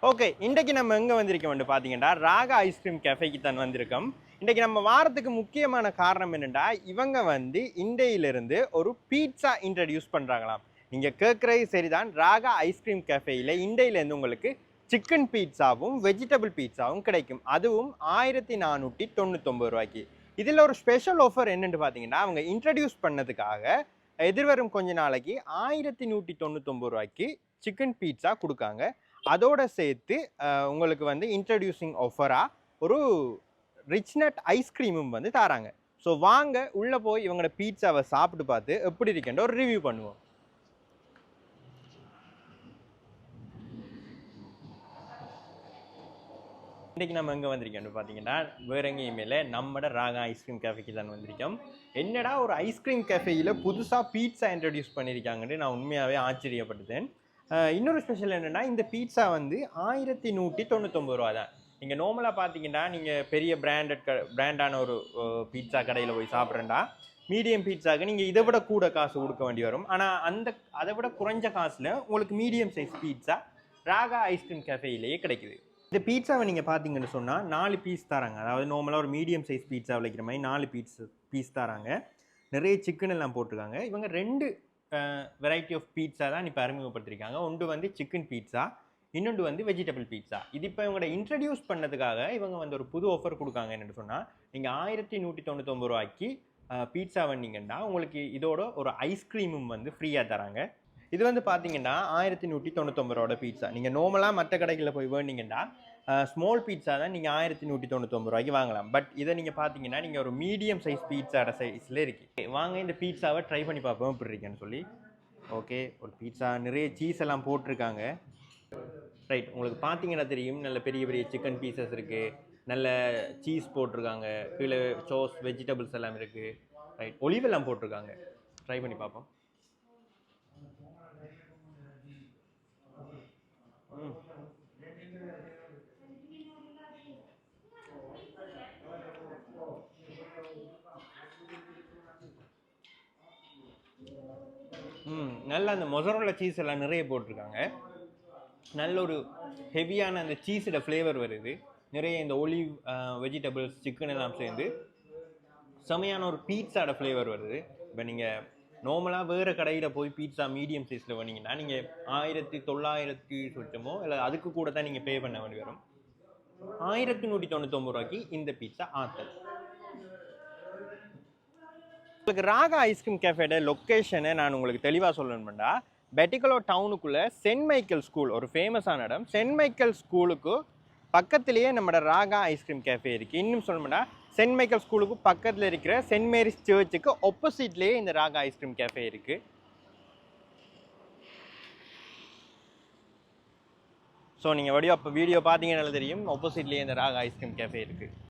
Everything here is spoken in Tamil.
ஓகே, இன்றைக்கு நம்ம எங்கே வந்திருக்கோம் வந்து பார்த்தீங்கன்னா ராகா ஐஸ்கிரீம் கேஃபேக்கு தான் வந்திருக்கோம். இன்றைக்கு நம்ம வாரத்துக்கு முக்கியமான காரணம் என்னென்னா, இவங்க வந்து இந்தியிலிருந்து ஒரு பீட்சா இன்ட்ரடியூஸ் பண்ணுறாங்களாம். நீங்கள் கேட்குறது சரிதான். ராகா ஐஸ்கிரீம் கேஃபேயில் இந்தியிலேருந்து உங்களுக்கு சிக்கன் பீட்சாவும் வெஜிடபிள் பீட்சாவும் கிடைக்கும். அதுவும் 1499 ரூபாய்க்கு. இதில் ஒரு ஸ்பெஷல் ஆஃபர் என்னென்னு பார்த்தீங்கன்னா, அவங்க இன்ட்ரடியூஸ் பண்ணதுக்காக எதிர்வரும் கொஞ்ச நாளைக்கு 1199 ரூபாய்க்கு சிக்கன் பீட்சா கொடுக்காங்க. அதோட சேர்த்து உங்களுக்கு வந்து இன்ட்ரடியூசிங் ஆஃபராக ஒரு ரிச் நட் ஐஸ்கிரீமும் வந்து தராங்க. ஸோ வாங்க உள்ளே போய் இவங்களோட பீட்சாவை சாப்பிட்டு பார்த்து எப்படி இருக்குன்ற ஒரு ரிவ்யூ பண்ணுவோம். இன்றைக்கி நம்ம எங்கே வந்திருக்கோம்னு பார்த்தீங்கன்னா, வேற எங்கேயும் இல்லை, நம்மட ராகா ஐஸ்கிரீம் கேஃபேக்கு தான் வந்திருக்கோம். என்னடா ஒரு ஐஸ்கிரீம் கேஃபேயில் புதுசாக பீட்சா இன்ட்ரடியூஸ் பண்ணியிருக்காங்கன்னு நான் உண்மையாகவே ஆச்சரியப்பட்டேன். இன்னொரு ஸ்பெஷல் என்னென்னா, இந்த பீட்சா வந்து 1199 ரூபா தான். நீங்கள் நார்மலாக பார்த்தீங்கன்னா, நீங்கள் பெரிய பிராண்டான ஒரு பீட்சா கடையில் போய் சாப்பிட்றேன்டா, மீடியம் பீட்சாவுக்கு நீங்கள் இதை விட கூட காசு கொடுக்க வேண்டி வரும். ஆனால் அதை விட குறைஞ்ச காசில் உங்களுக்கு medium size pizza Raga ice cream கேஃபேயிலேயே கிடைக்குது. இந்த பீட்சாவை நீங்கள் பார்த்தீங்கன்னு சொன்னால் 4 பீஸ் தராங்க. அதாவது நார்மலாக ஒரு மீடியம் சைஸ் பீட்சா விளைக்கிற மாதிரி 4 பீஸ் தராங்க. நிறைய சிக்கன் எல்லாம் போட்டிருக்காங்க. இவங்க 2 வெரைட்டி ஆஃப் பீட்சா தான் இப்போ அறிமுகப்படுத்திருக்காங்க. ஒன்று வந்து சிக்கன் பீட்சா, இன்னொன்று வந்து வெஜிடபிள் பீட்சா. இது இப்போ இவங்களை இன்ட்ரடியூஸ் பண்ணதுக்காக இவங்க வந்து ஒரு புது ஆஃபர் கொடுக்காங்க. என்னென்னு சொன்னால், நீங்கள் 1199 ரூபாய்க்கு பீட்சா வந்தீங்கன்னா உங்களுக்கு இதோட ஒரு ஐஸ்கிரீமும் வந்து ஃப்ரீயாக தராங்க. இது வந்து பார்த்தீங்கன்னா 1199 ரூபாயோட பீட்சா. நீங்கள் நார்மலாக மற்ற கடைகளில் போய் வேண்டிங்கன்னா ஸ்மால் பீட்சா தான் நீங்கள் 1199 ரூபாய்க்கு வாங்கலாம். பட் இதை நீங்கள் பார்த்தீங்கன்னா நீங்கள் ஒரு மீடியம் சைஸ் பீட்சாட சைஸில் இருக்குது. வாங்க இந்த பீட்சாவை ட்ரை பண்ணி பார்ப்போம் எப்படி இருக்கேன்னு சொல்லி. ஓகே, ஒரு பீட்சா நிறைய சீஸ் எல்லாம் போட்டிருக்காங்க. ரைட், உங்களுக்கு பார்த்தீங்கன்னா தெரியும், நல்ல பெரிய பெரிய சிக்கன் பீசஸ் இருக்குது, நல்ல சீஸ் போட்டிருக்காங்க, கீழே சோஸ் வெஜிடபிள்ஸ் எல்லாம் இருக்குது. ரைட், ஒலிவ் எல்லாம் போட்டிருக்காங்க. ட்ரை பண்ணி பார்ப்போம். நல்ல அந்த மொசரோலா சீஸ் எல்லாம் நிறைய போட்டிருக்காங்க. நல்ல ஒரு ஹெவியான அந்த சீஸோட ஃப்ளேவர் வருது. நிறைய இந்த ஒலிவ் வெஜிடபிள்ஸ் சிக்கன் எல்லாம் சேர்ந்து செமையான ஒரு பீட்சாட ஃப்ளேவர் வருது. இப்போ நீங்கள் நார்மலாக வேறு கடையில் போய் பீட்சா மீடியம் சைஸில் வந்தீங்கன்னா நீங்கள் 1900 சொச்சமோ இல்லை அதுக்கு கூட தான் நீங்கள் பே பண்ண வேண்டி வரும். 1199 ரூபாய்க்கு இந்த பீட்சா ஆத்தல். உங்களுக்கு ராகா ஐஸ்கிரீம் கேஃபேட லொக்கேஷனை நான் உங்களுக்கு தெளிவாக சொல்லணும்னா, பெட்டிகலோ டவுனுக்குள்ளே சென்ட் மைக்கேல் ஸ்கூல் ஒரு ஃபேமஸான இடம். சென்ட் மைக்கேல் ஸ்கூலுக்கு பக்கத்துலேயே நம்மளோட ராகா ஐஸ்கிரீம் கேஃபே இருக்குது. இன்னும் சொல்லணும்னா, சென்ட் மைக்கேல் ஸ்கூலுக்கு பக்கத்தில் இருக்கிற சென்ட் மேரிஸ் சர்ச்சுக்கு ஆப்போசிட்லேயே இந்த ராகா ஐஸ்கிரீம் கேஃபே இருக்குது. ஸோ நீங்கள் வீடியோ பார்த்தீங்கன்னா தெரியும், ஆப்போசிட்லேயே இந்த ராகா ஐஸ்கிரீம் கேஃபே இருக்குது.